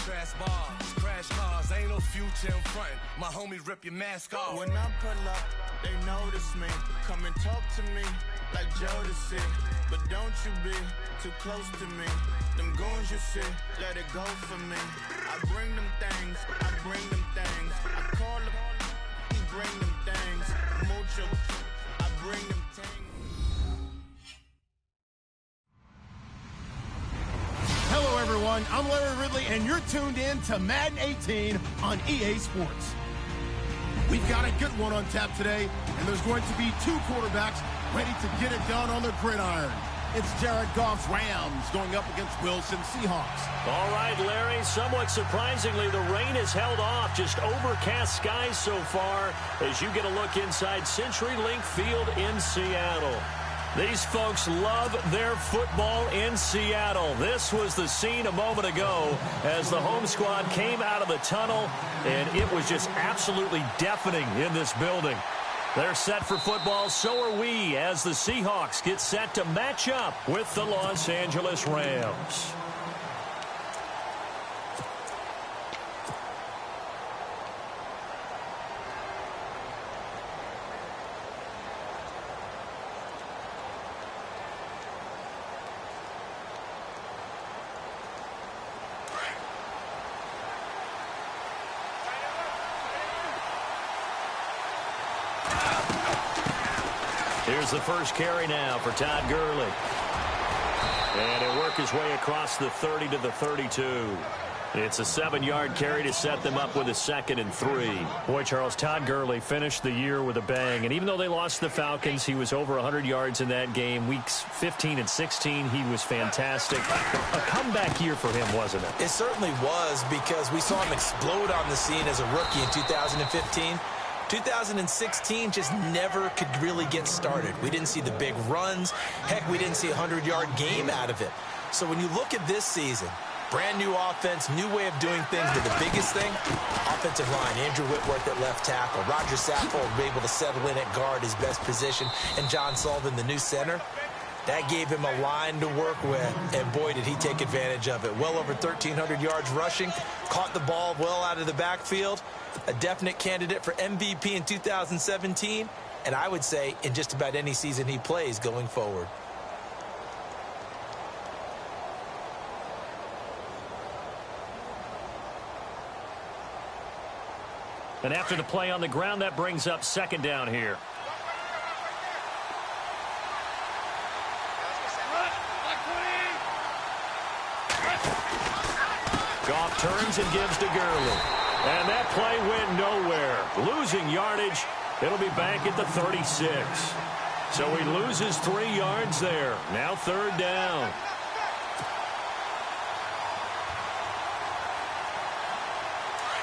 Fast bars, crash cars, ain't no future in front. My homie rip your mask off. When I pull up, they notice me. Come and talk to me like Jodeci. But don't you be too close to me. Them goons you see, let it go for me. I bring them things, I bring them things. I call them, he bring them things. Mucho, I bring them things. Hello, everyone. I'm Larry Ridley, and you're tuned in to Madden 18 on EA Sports. We've got a good one on tap today, and there's going to be two quarterbacks ready to get it done on the gridiron. It's Jared Goff's Rams going up against Wilson's Seahawks. All right, Larry, somewhat surprisingly, the rain has held off. Just overcast skies so far as you get a look inside CenturyLink Field in Seattle. These folks love their football in Seattle. This was the scene a moment ago as the home squad came out of the tunnel, and it was just absolutely deafening in this building. They're set for football, so are we, as the Seahawks get set to match up with the Los Angeles Rams. Here's the first carry now for Todd Gurley. And he'll work his way across the 30 to the 32. It's a 7-yard carry to set them up with a 2nd and 3. Boy, Charles, Todd Gurley finished the year with a bang. And even though they lost the Falcons, he was over 100 yards in that game. Weeks 15 and 16, he was fantastic. A comeback year for him, wasn't it? It certainly was, because we saw him explode on the scene as a rookie in 2015. 2016 just never could really get started. We didn't see the big runs. Heck, we didn't see a 100-yard game out of it. So when you look at this season, brand new offense, new way of doing things, but the biggest thing, offensive line. Andrew Whitworth at left tackle. Roger Saffold able to settle in at guard, his best position. And John Sullivan, the new center. That gave him a line to work with, and boy, did he take advantage of it. Well over 1,300 yards rushing, caught the ball well out of the backfield, a definite candidate for MVP in 2017, and I would say in just about any season he plays going forward. And after the play on the ground, that brings up 2nd down here. Goff turns and gives to Gurley. And that play went nowhere. Losing yardage. It'll be back at the 36. So he loses 3 yards there. Now 3rd down.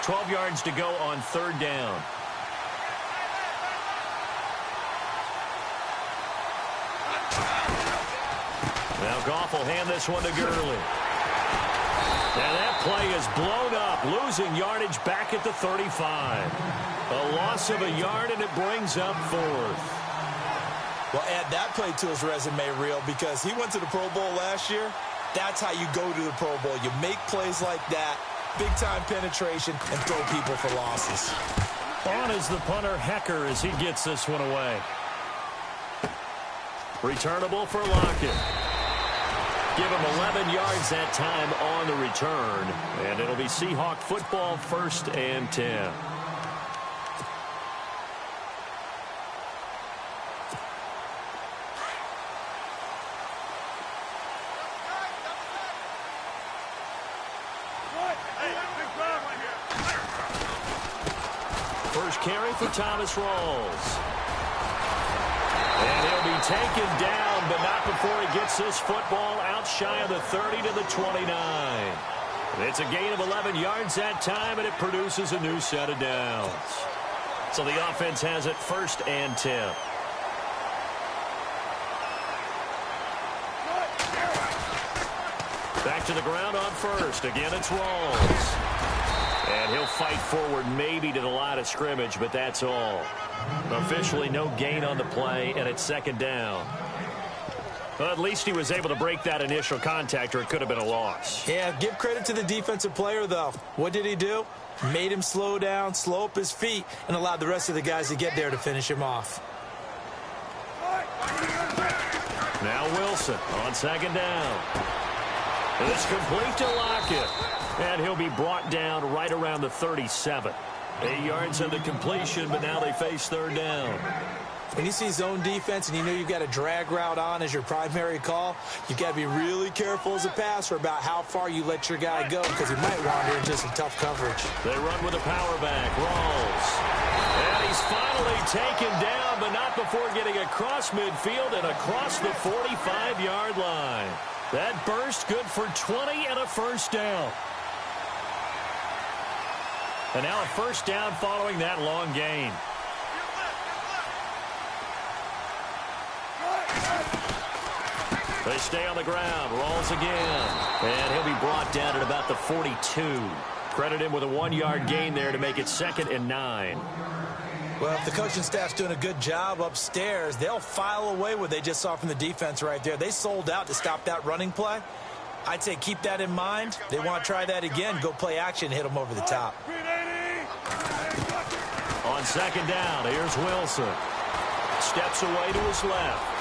$12 yards to go on 3rd down. Now Goff will hand this one to Gurley. And that play is blown up, losing yardage back at the 35. A loss of a yard, and it brings up 4th. Well, add that play to his resume reel, because he went to the Pro Bowl last year. That's how you go to the Pro Bowl. You make plays like that, big-time penetration, and throw people for losses. On is the punter, Hecker, as he gets this one away. Returnable for Lockett. Give him 11 yards that time on the return. And it'll be Seahawk football, 1st and 10. First carry for Thomas Rawls. And he'll be taken down, but not before he gets this football out shy of the 30 to the 29. It's a gain of 11 yards that time, and it produces a new set of downs. So the offense has it 1st and 10. Back to the ground on 1st. Again, it's Rawls. And he'll fight forward maybe to the line of scrimmage, but that's all. Officially no gain on the play, and it's 2nd down. Well, at least he was able to break that initial contact, or it could have been a loss. Yeah, give credit to the defensive player, though. What did he do? Made him slow down, slow up his feet, and allowed the rest of the guys to get there to finish him off. Now Wilson on second down. It's complete to Lockett. And he'll be brought down right around the 37. 8 yards on the completion, but now they face third down. When you see zone defense and you know you've got a drag route on as your primary call, you've got to be really careful as a passer about how far you let your guy go because he might wander into some tough coverage. They run with a power back. Rawls. And he's finally taken down, but not before getting across midfield and across the 45-yard line. That burst good for 20 and a first down. And now a first down following that long gain. They stay on the ground. Rolls again. And he'll be brought down at about the 42. Credit him with a 1-yard gain there to make it 2nd and 9. Well, if the coaching staff's doing a good job upstairs, they'll file away what they just saw from the defense right there. They sold out to stop that running play. I'd say keep that in mind. They want to try that again. Go play action, hit them over the top. On second down, here's Wilson. Steps away to his left.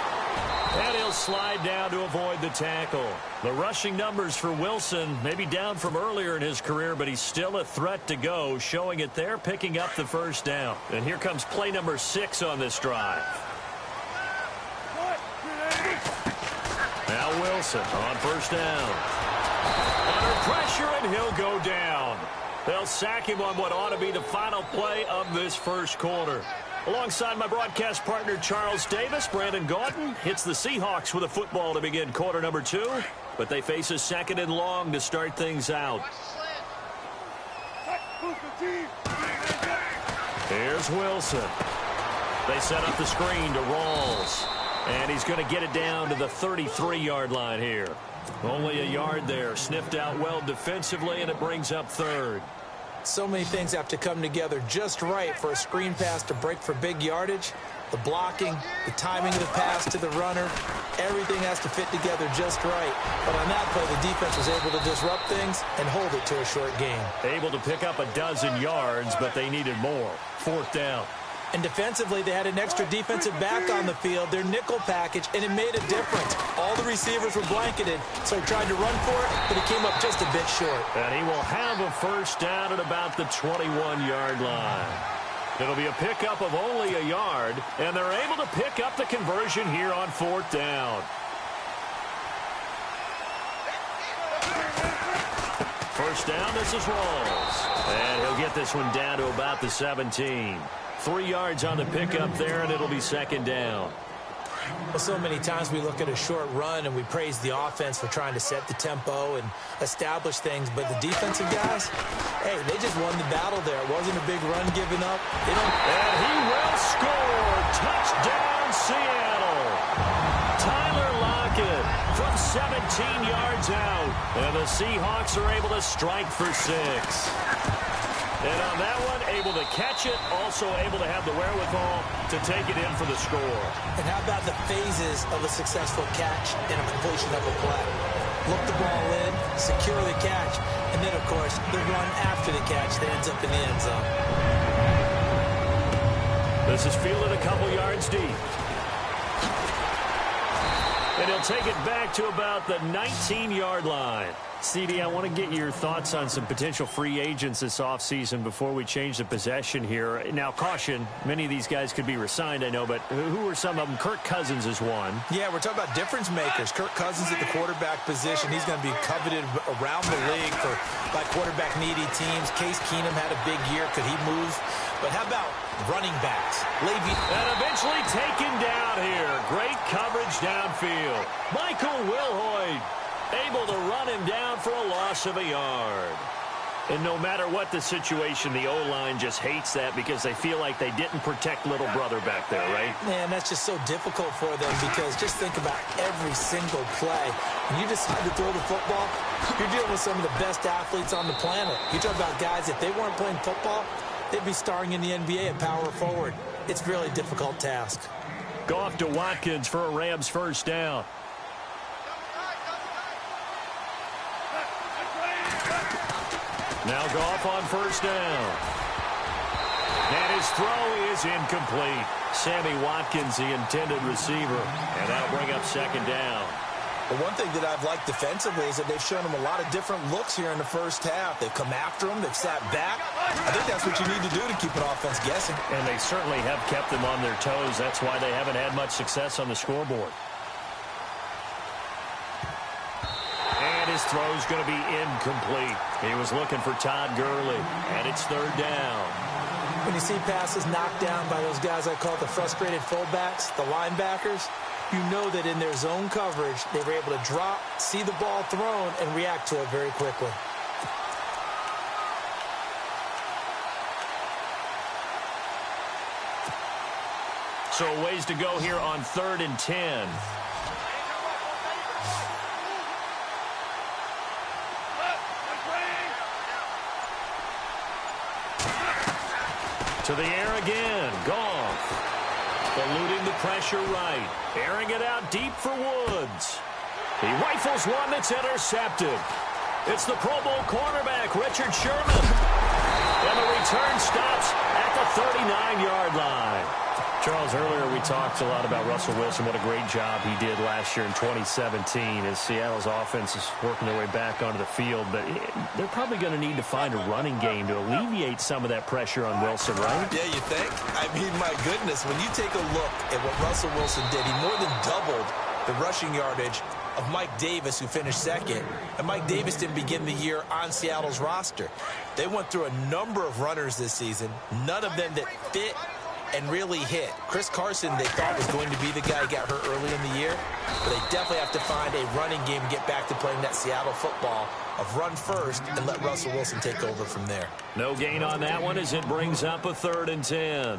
And he'll slide down to avoid the tackle. The rushing numbers for Wilson may be down from earlier in his career, but he's still a threat to go, showing it there, picking up the first down. And here comes play number 6 on this drive. Now Wilson on first down. Under pressure, and he'll go down. They'll sack him on what ought to be the final play of this first quarter. Alongside my broadcast partner, Charles Davis, Brandon Gaudin hits the Seahawks with a football to begin quarter number 2, but they face a 2nd and long to start things out. Here's Wilson. They set up the screen to Rawls, and he's going to get it down to the 33-yard line here. Only a yard there, sniffed out well defensively, and it brings up 3rd. So many things have to come together just right for a screen pass to break for big yardage. The blocking, the timing of the pass to the runner, everything has to fit together just right. But on that play, the defense was able to disrupt things and hold it to a short gain. Able to pick up a dozen yards, but they needed more. 4th down. And defensively, they had an extra defensive back on the field, their nickel package, and it made a difference. All the receivers were blanketed, so he tried to run for it, but he came up just a bit short. And he will have a first down at about the 21-yard line. It'll be a pickup of only a yard, and they're able to pick up the conversion here on 4th down. First down, this is Rawls. And he'll get this one down to about the 17. 3 yards on the pickup there, and it'll be 2nd down. Well, so many times we look at a short run and we praise the offense for trying to set the tempo and establish things, but the defensive guys, hey, they just won the battle there. It wasn't a big run given up. And he will score. Touchdown, Seattle. Tyler Lockett from 17 yards out, and the Seahawks are able to strike for 6. And on that one, able to catch it, also able to have the wherewithal to take it in for the score. And how about the phases of a successful catch and a completion of a play? Look the ball in, secure the catch, and then, of course, the run after the catch that ends up in the end zone. This is fielded a couple yards deep. And he'll take it back to about the 19-yard line. CD, I want to get your thoughts on some potential free agents this offseason before we change the possession here. Now, caution, many of these guys could be re-signed, I know, but who are some of them? Kirk Cousins is one. Yeah, we're talking about difference makers. Kirk Cousins at the quarterback position. He's going to be coveted around the league by quarterback-needy teams. Case Keenum had a big year. Could he move? But how about running backs? Levy. And eventually taken down here. Great coverage downfield. Michael Wilhoit able to run him down for a loss of a yard. And no matter what the situation, the O-line just hates that because they feel like they didn't protect little brother back there, right? Man, that's just so difficult for them because just think about every single play. When you decide to throw the football, you're dealing with some of the best athletes on the planet. You talk about guys, if they weren't playing football, they'd be starring in the NBA at power forward. It's a really difficult task. Go off to Watkins for a Rams first down. Now Goff on first down. And his throw is incomplete. Sammy Watkins, the intended receiver. And that'll bring up second down. But one thing that I've liked defensively is that they've shown him a lot of different looks here in the first half. They've come after him. They've sat back. I think that's what you need to do to keep an offense guessing. And they certainly have kept them on their toes. That's why they haven't had much success on the scoreboard. And his throw's going to be incomplete. He was looking for Todd Gurley. And it's third down. When you see passes knocked down by those guys I call the frustrated fullbacks, the linebackers, you know that in their zone coverage, they were able to drop, see the ball thrown, and react to it very quickly. So a ways to go here on 3rd and 10. To the air again. Goff. Eluding the pressure right. Airing it out deep for Woods. He rifles one that's intercepted. It's the Pro Bowl cornerback, Richard Sherman. And the return stops at the 39-yard line. Charles, earlier we talked a lot about Russell Wilson, what a great job he did last year in 2017 as Seattle's offense is working their way back onto the field. But they're probably going to need to find a running game to alleviate some of that pressure on Wilson, right? Yeah, you think? I mean, my goodness, when you take a look at what Russell Wilson did, he more than doubled the rushing yardage of Mike Davis, who finished second. And Mike Davis didn't begin the year on Seattle's roster. They went through a number of runners this season, none of them that fit and really hit. Chris Carson, they thought, was going to be the guy who got hurt early in the year, but they definitely have to find a running game and get back to playing that Seattle football of run first and let Russell Wilson take over from there. No gain on that one as it brings up a 3rd and 10.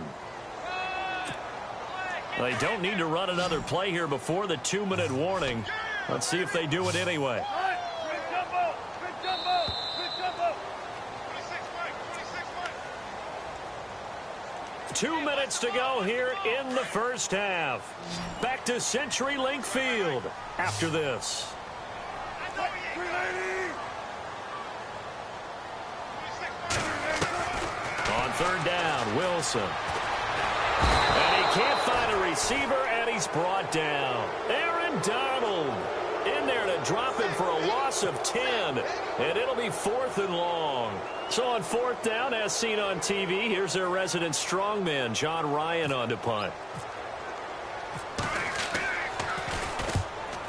They don't need to run another play here before the 2-minute warning. Let's see if they do it anyway. 2 minutes to go here in the first half. Back to CenturyLink Field after this. On 3rd down, Wilson. And he can't find a receiver, and he's brought down. Aaron Donald in there to drop him for a loss of 10, and it'll be 4th and long. So on 4th down, as seen on TV, here's their resident strongman, John Ryan, on to punt.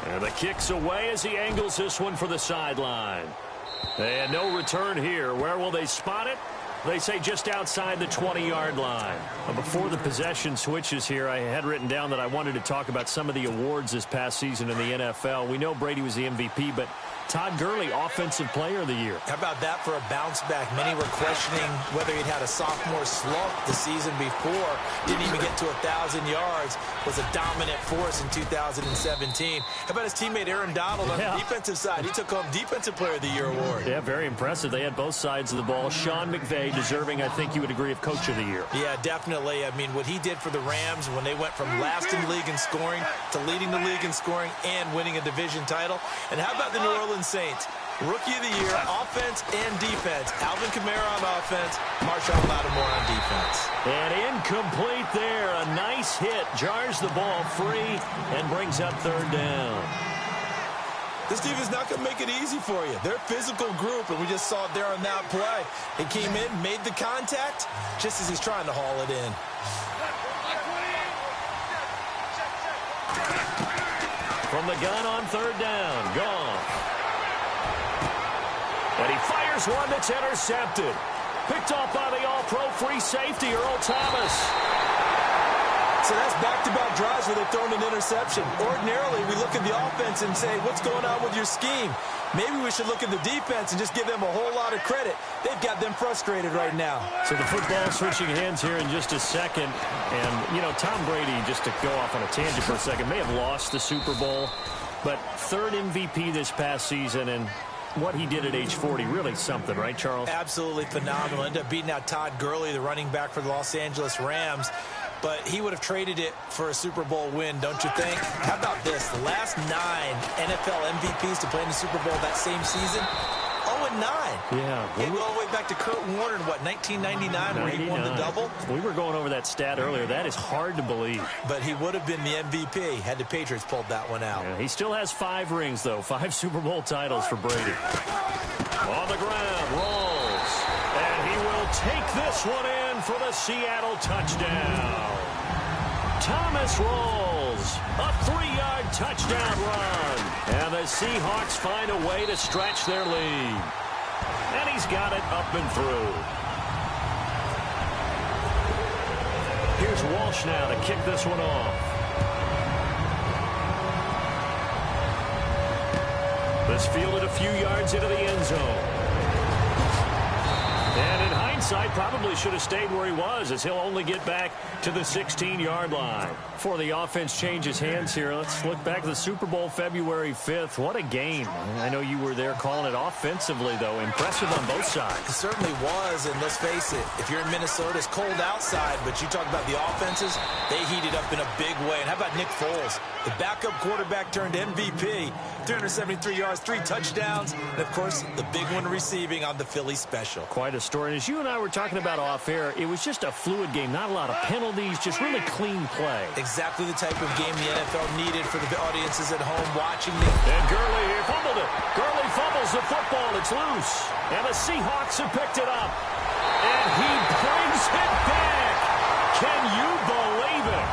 And the kick's away as he angles this one for the sideline. And no return here. Where will they spot it? They say just outside the 20-yard line. Before the possession switches here, I had written down that I wanted to talk about some of the awards this past season in the NFL. We know Brady was the MVP, but Todd Gurley, Offensive Player of the Year. How about that for a bounce back? Many were questioning whether he'd had a sophomore slump the season before. Didn't even get to 1,000 yards. Was a dominant force in 2017. How about his teammate Aaron Donald on the defensive side? He took home Defensive Player of the Year award. Yeah, very impressive. They had both sides of the ball. Sean McVay deserving, I think you would agree, of Coach of the Year. Yeah, definitely. I mean, what he did for the Rams when they went from last in the league in scoring to leading the league in scoring and winning a division title. And how about the New Orleans Saints? Rookie of the Year, offense and defense. Alvin Kamara on offense, Marshawn Lattimore on defense. And incomplete there. A nice hit. Jars the ball free and brings up 3rd down. This team is not going to make it easy for you. They're a physical group, and we just saw it there on that play. He came in, made the contact, just as he's trying to haul it in. From the gun on 3rd down, Goff. And he fires one that's intercepted. Picked off by the all-pro free safety, Earl Thomas. So that's back-to-back drives where they've thrown an interception. Ordinarily, we look at the offense and say, what's going on with your scheme? Maybe we should look at the defense and just give them a whole lot of credit. They've got them frustrated right now. So the football switching hands here in just a second. And, you know, Tom Brady, just to go off on a tangent for a second, may have lost the Super Bowl, but 3rd MVP this past season, and what he did at age 40, really something, right, Charles? Absolutely phenomenal. Ended up beating out Todd Gurley, the running back for the Los Angeles Rams. But he would have traded it for a Super Bowl win, don't you think? How about this? The last 9 NFL MVPs to play in the Super Bowl that same season, 0-9 won 9. Yeah. Can't go all the way back to Kurt Warner in, what, 1999 where he won the double? We were going over that stat earlier. That is hard to believe. But he would have been the MVP had the Patriots pulled that one out. Yeah, he still has 5 rings, though. 5 Super Bowl titles for Brady. On the ground, rolls. And he will take this one in for the Seattle touchdown. Thomas rolls. A 3-yard touchdown run. And the Seahawks find a way to stretch their lead. And he's got it up and through. Here's Walsh now to kick this one off. This fielded a few yards into the end zone. And in hindsight, probably should have stayed where he was, as he'll only get back to the 16-yard line. Before the offense changes hands here, let's look back to the Super Bowl February 5th. What a game. I know you were there calling it offensively, though. Impressive on both sides. It certainly was, and let's face it, if you're in Minnesota, it's cold outside, but you talk about the offenses, they heated up in a big way. And how about Nick Foles? The backup quarterback turned MVP, 373 yards, 3 touchdowns, and, of course, the big one receiving on the Philly special. Quite a story. And as you and I were talking about off air, it was just a fluid game. Not a lot of penalties, just really clean play. Exactly the type of game the NFL needed for the audiences at home watching the... And Gurley here fumbled it. Gurley fumbles the football. It's loose. And the Seahawks have picked it up. And he brings it back. Can you believe it?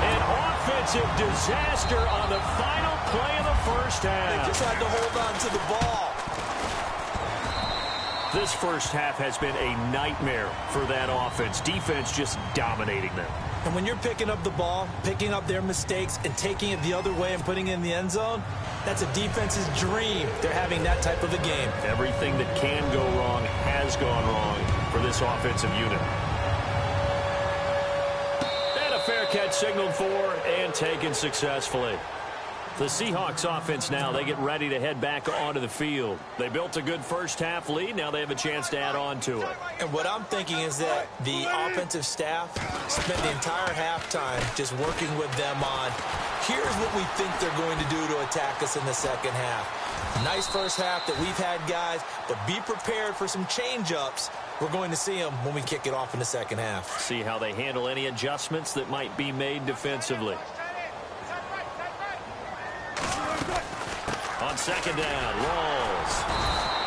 An offensive disaster on the final play of the first half. They just had to hold on to the ball. This first half has been a nightmare for that offense. Defense just dominating them. And when you're picking up the ball, picking up their mistakes, and taking it the other way and putting it in the end zone, that's a defense's dream. They're having that type of a game. Everything that can go wrong has gone wrong for this offensive unit. And a fair catch signaled for and taken successfully. The Seahawks offense now, they get ready to head back onto the field. They built a good first half lead. Now they have a chance to add on to it. And what I'm thinking is that the offensive staff spent the entire halftime just working with them on, here's what we think they're going to do to attack us in the second half. Nice first half that we've had, guys, but be prepared for some change-ups. We're going to see them when we kick it off in the second half. See how they handle any adjustments that might be made defensively. On second down, rolls.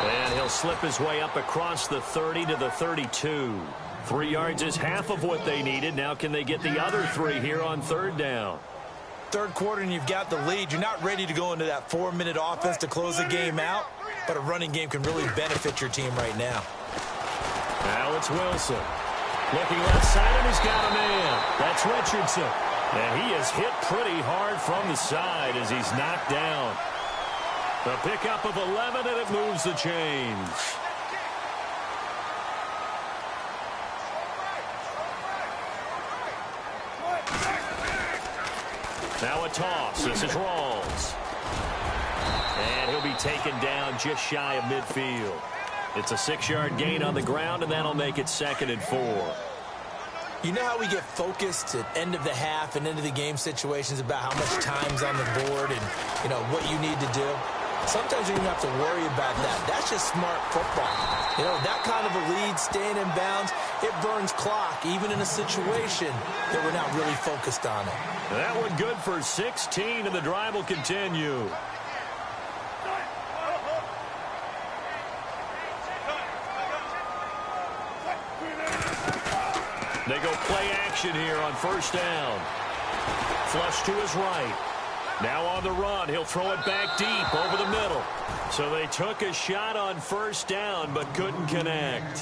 And he'll slip his way up across the 30 to the 32. 3 yards is half of what they needed. Now can they get the other 3 here on third down? Third quarter and you've got the lead. You're not ready to go into that 4-minute offense to close the game out, but a running game can really benefit your team right now. Now it's Wilson. Looking left side, and he's got a man. That's Richardson. And he is hit pretty hard from the side as he's knocked down. The pickup of 11, and it moves the chains. Now a toss. This is Rawls. And he'll be taken down just shy of midfield. It's a 6-yard gain on the ground, and that'll make it 2nd and 4. You know how we get focused at end of the half and end of the game situations about how much time's on the board and, you know, what you need to do? Sometimes you don't have to worry about that. That's just smart football. You know, that kind of a lead, staying in bounds, it burns clock, even in a situation that we're not really focused on it. That one good for 16, and the drive will continue. They go play action here on first down. Flush to his right. Now on the run, he'll throw it back deep over the middle. So they took a shot on first down but couldn't connect.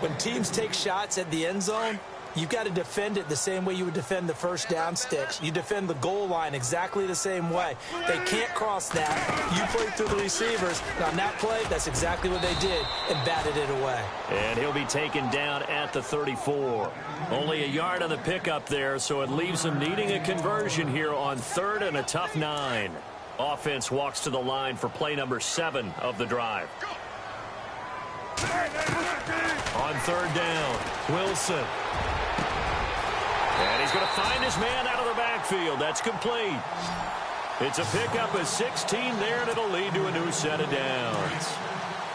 When teams take shots at the end zone, you've got to defend it the same way you would defend the first down sticks. You defend the goal line exactly the same way. They can't cross that. You play through the receivers. And on that play, that's exactly what they did and batted it away. And he'll be taken down at the 34. Only a yard on the pickup there, so it leaves them needing a conversion here on 3rd and a tough 9. Offense walks to the line for play number 7 of the drive. On 3rd down, Wilson. And he's going to find his man out of the backfield. That's complete. It's a pickup of 16 there, and it'll lead to a new set of downs.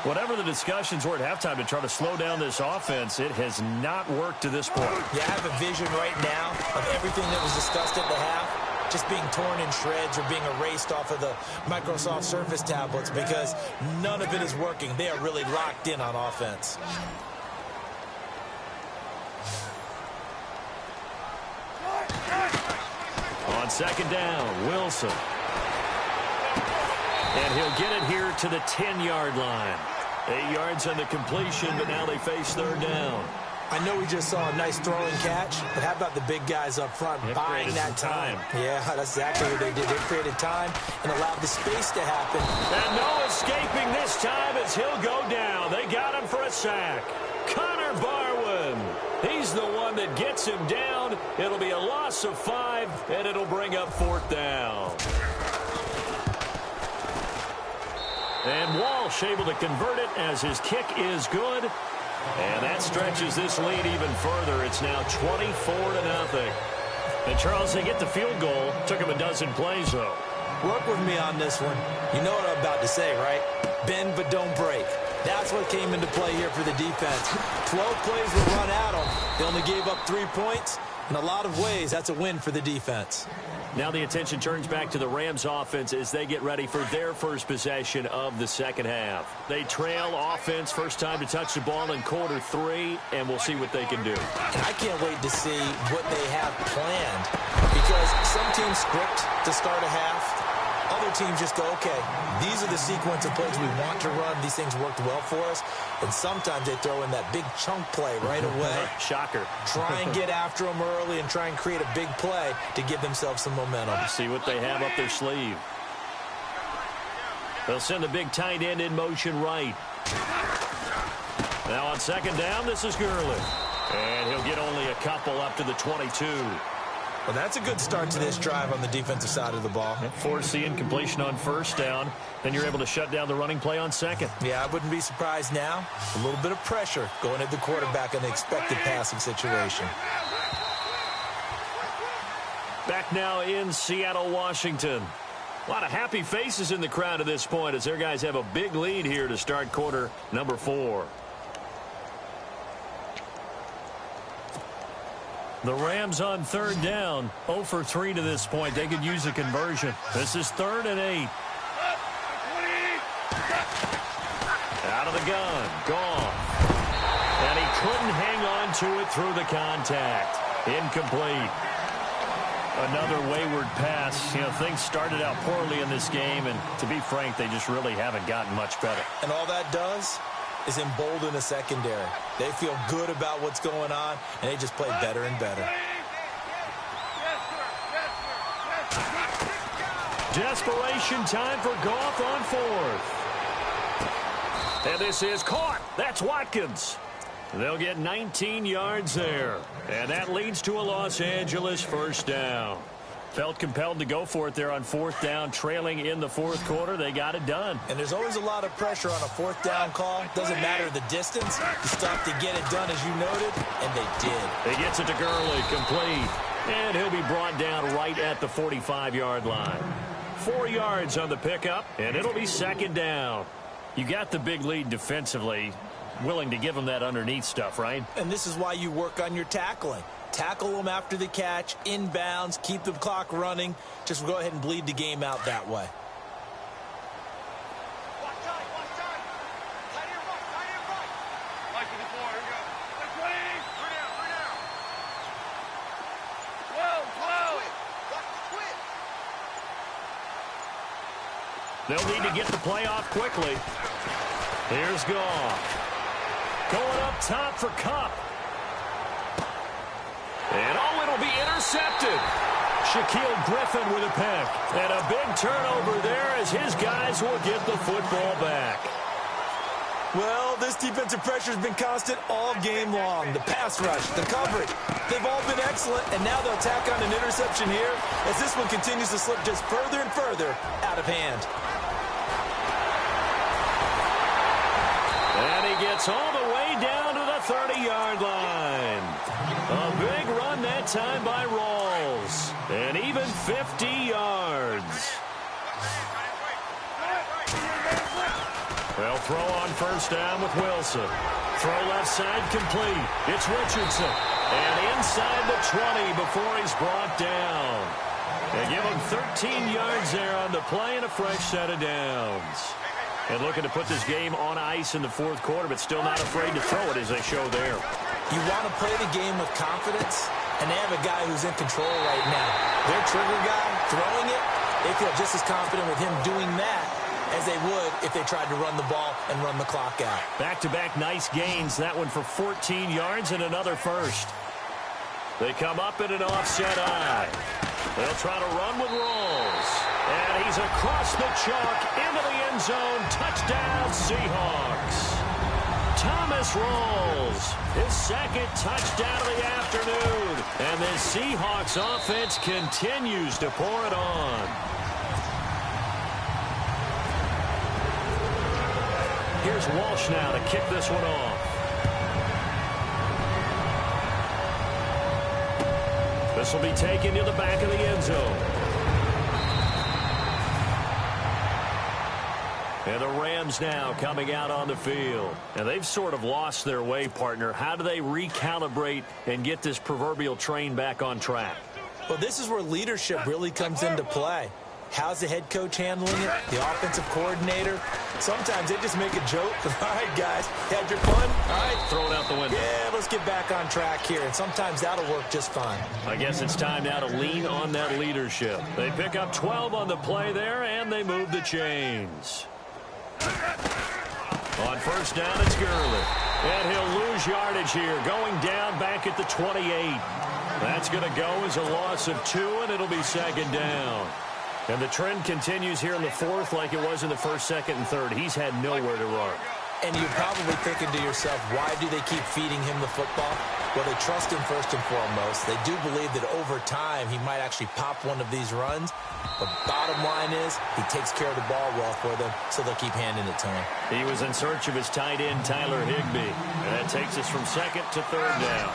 Whatever the discussions were at halftime to try to slow down this offense, it has not worked to this point. Yeah, I have a vision right now of everything that was discussed at the half just being torn in shreds or being erased off of the Microsoft Surface tablets because none of it is working. They are really locked in on offense. On second down, Wilson. And he'll get it here to the 10-yard line. 8 yards on the completion, but now they face third down. I know we just saw a nice throwing catch, but how about the big guys up front buying that time? Yeah, that's exactly what they did. They created time and allowed the space to happen. And no escaping this time as he'll go down. They got him for a sack. Connor Barwin. He's the one that gets him down. It'll be a loss of 5, and it'll bring up fourth down. And Walsh able to convert it as his kick is good. And that stretches this lead even further. It's now 24-0. And Charles, they get the field goal. Took him a dozen plays, though. Work with me on this one. You know what I'm about to say, right? Bend but don't break. That's what came into play here for the defense. 12 plays were run at them. They only gave up 3 points. In a lot of ways, that's a win for the defense. Now the attention turns back to the Rams offense as they get ready for their first possession of the second half. They trail offense, first time to touch the ball in quarter 3, and we'll see what they can do. And I can't wait to see what they have planned because some teams script to start a half. Other teams just go, okay, these are the sequence of plays we want to run. These things worked well for us. And sometimes they throw in that big chunk play right away. Shocker. Try and get after them early and try and create a big play to give themselves some momentum. See what they have up their sleeve. They'll send the big tight end in motion right. Now on second down, this is Gurley. And he'll get only a couple up to the 22. Well, that's a good start to this drive on the defensive side of the ball. Force incompletion on first down. Then you're able to shut down the running play on second. Yeah, I wouldn't be surprised now. A little bit of pressure going at the quarterback in the expected passing situation. Back now in Seattle, Washington. A lot of happy faces in the crowd at this point as their guys have a big lead here to start quarter number 4. The Rams on third down, 0 for 3 to this point. They could use a conversion. This is 3rd and 8. Out of the gun, gone. And he couldn't hang on to it through the contact. Incomplete. Another wayward pass. You know, things started out poorly in this game, and to be frank, they just really haven't gotten much better. And all that does is embolden a secondary. They feel good about what's going on, and they just play better and better. Desperation time for Goff on 4th. And this is caught. That's Watkins. They'll get 19 yards there. And that leads to a Los Angeles first down. Felt compelled to go for it there on 4th down, trailing in the 4th quarter. They got it done. And there's always a lot of pressure on a 4th down call. Doesn't matter the distance. You stop to get it done, as you noted, and they did. He gets it to Gurley, complete. And he'll be brought down right at the 45-yard line. 4 yards on the pickup, and it'll be second down. You got the big lead defensively, willing to give them that underneath stuff, right? And this is why you work on your tackling. Tackle them after the catch, inbounds, keep the clock running. Just go ahead and bleed the game out that way. They'll need to get the play off quickly. Here's Goff. Going up top for Kupp. And oh, it'll be intercepted. Shaquille Griffin with a pick. And a big turnover there as his guys will get the football back. Well, this defensive pressure has been constant all game long. The pass rush, the coverage, they've all been excellent, and now they'll tack on an interception here as this one continues to slip just further and further out of hand. And he gets all the way down to the 30-yard line. A big run that time by Rawls. And even 50 yards. They'll throw on first down with Wilson. Throw left side complete. It's Richardson. And inside the 20 before he's brought down. They give him 13 yards there on the play and a fresh set of downs. And looking to put this game on ice in the fourth quarter, but still not afraid to throw it as they show there. You want to play the game with confidence, and they have a guy who's in control right now. Their trigger guy, throwing it, they feel just as confident with him doing that as they would if they tried to run the ball and run the clock out. Back-to-back nice gains. That one for 14 yards and another first. They come up in an offset eye. They'll try to run with Rawls. And he's across the chalk into the end zone. Touchdown, Seahawks. Thomas Rawls, his second touchdown of the afternoon. And the Seahawks offense continues to pour it on. Here's Walsh now to kick this one off. This will be taken to the back of the end zone. And the Rams now coming out on the field. And they've sort of lost their way, partner. How do they recalibrate and get this proverbial train back on track? Well, this is where leadership really comes into play. How's the head coach handling it? The offensive coordinator? Sometimes they just make a joke. All right, guys, had your fun? All right. Throw it out the window. Yeah, let's get back on track here. And sometimes that'll work just fine. I guess it's time now to lean on that leadership. They pick up 12 on the play there, and they move the chains. On first down, it's Gurley. And he'll lose yardage here, going down back at the 28. That's going to go as a loss of 2, and it'll be second down. And the trend continues here in the fourth like it was in the first, second, and third. He's had nowhere to run. And you're probably thinking to yourself, why do they keep feeding him the football? Well, they trust him first and foremost. They do believe that over time he might actually pop one of these runs. But bottom line is he takes care of the ball well for them, so they'll keep handing it to him. He was in search of his tight end, Tyler Higbee. And that takes us from second to third down.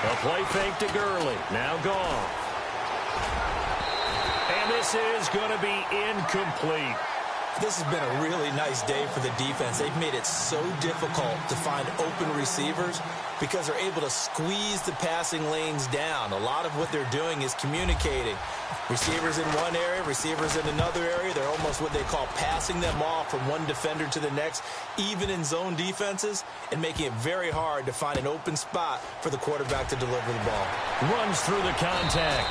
A play fake to Gurley. Now gone. And this is going to be incomplete. This has been a really nice day for the defense. They've made it so difficult to find open receivers because they're able to squeeze the passing lanes down. A lot of what they're doing is communicating. Receivers in one area, receivers in another area. They're almost what they call passing them off from one defender to the next, even in zone defenses, and making it very hard to find an open spot for the quarterback to deliver the ball. Runs through the contact.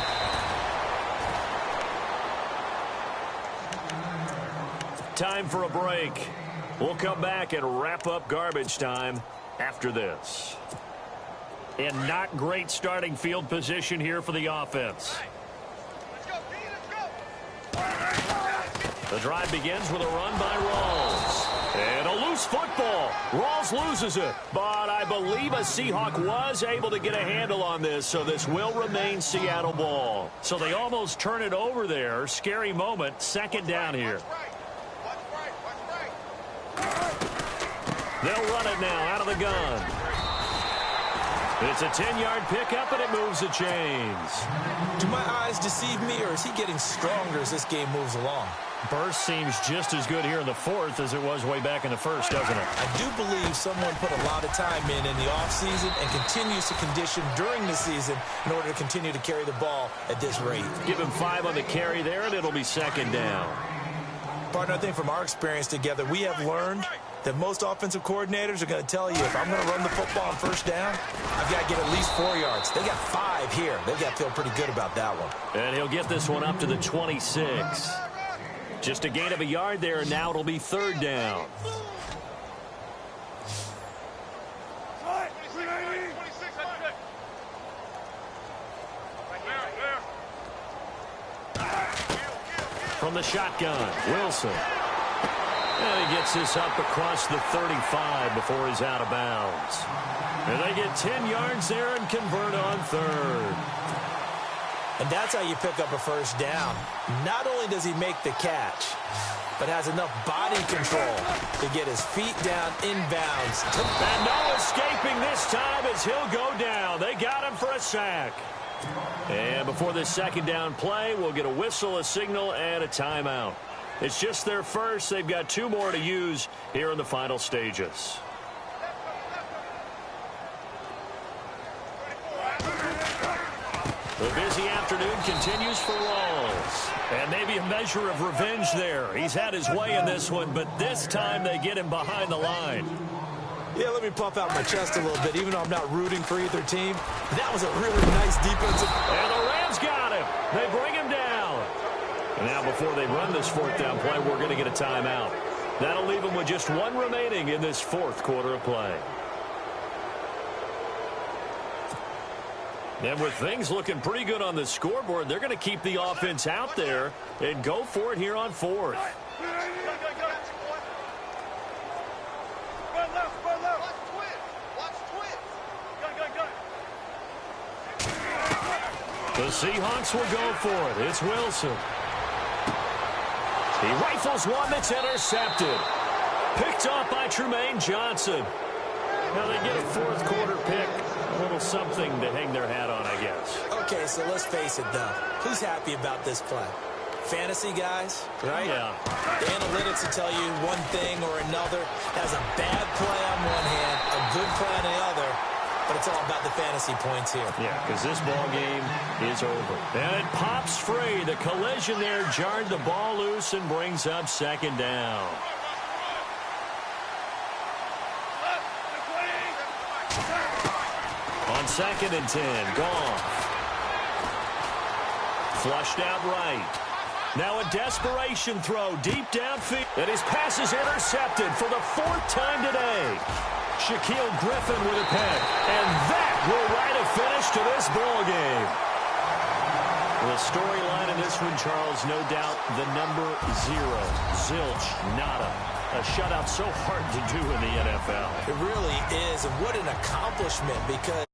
Time for a break. We'll come back and wrap up garbage time after this. And not great starting field position here for the offense. The drive begins with a run by Rawls. And a loose football. Rawls loses it. But I believe a Seahawk was able to get a handle on this, so this will remain Seattle ball. So they almost turn it over there. Scary moment. Second down here. They'll run it now out of the gun. It's a 10-yard pickup, and it moves the chains. Do my eyes deceive me, or is he getting stronger as this game moves along? Burst seems just as good here in the fourth as it was way back in the first, doesn't it? I do believe someone put a lot of time in the offseason and continues to condition during the season in order to continue to carry the ball at this rate. Give him 5 on the carry there, and it'll be second down. Partner, I think from our experience together, we have learned that most offensive coordinators are going to tell you, if I'm going to run the football on first down, I've got to get at least 4 yards. They got 5 here. They've got to feel pretty good about that one. And he'll get this one up to the 26. Just a gain of a yard there, and now it'll be third down. From the shotgun, Wilson. And he gets this up across the 35 before he's out of bounds. And they get 10 yards there and convert on third. And that's how you pick up a first down. Not only does he make the catch, but has enough body control to get his feet down inbounds. And no escaping this time as he'll go down. They got him for a sack. And before this second down play, we'll get a whistle, a signal, and a timeout. It's just their first. They've got 2 more to use here in the final stages. The busy afternoon continues for Rawls. And maybe a measure of revenge there. He's had his way in this one, but this time they get him behind the line. Yeah, let me puff out my chest a little bit, even though I'm not rooting for either team. That was a really nice defensive. And the Rams got him. They bring him down. And now before they run this 4th down play, we're going to get a timeout. That'll leave them with just 1 remaining in this 4th quarter of play. And with things looking pretty good on the scoreboard, they're going to keep the offense out there and go for it here on 4th. The Seahawks will go for it. It's Wilson. He rifles one that's intercepted. Picked off by Trumaine Johnson. Now they get a 4th quarter pick. A little something to hang their hat on, I guess. Okay, so let's face it, though. Who's happy about this play? Fantasy guys, right? Yeah. The analytics will tell you one thing or another. That's a bad play on one hand, a good play on the other. But it's all about the fantasy points here. Yeah, because this ball game is over. And it pops free. The collision there jarred the ball loose and brings up 2nd down. On 2nd and 10, Goff. Flushed out right. Now a desperation throw deep downfield. And his pass is intercepted for the 4th time today. Shaquille Griffin with a pick. And that will write a finish to this ball game. The storyline in this one, Charles, no doubt the number 0. Zilch, nada. A shutout so hard to do in the NFL. It really is. And what an accomplishment, because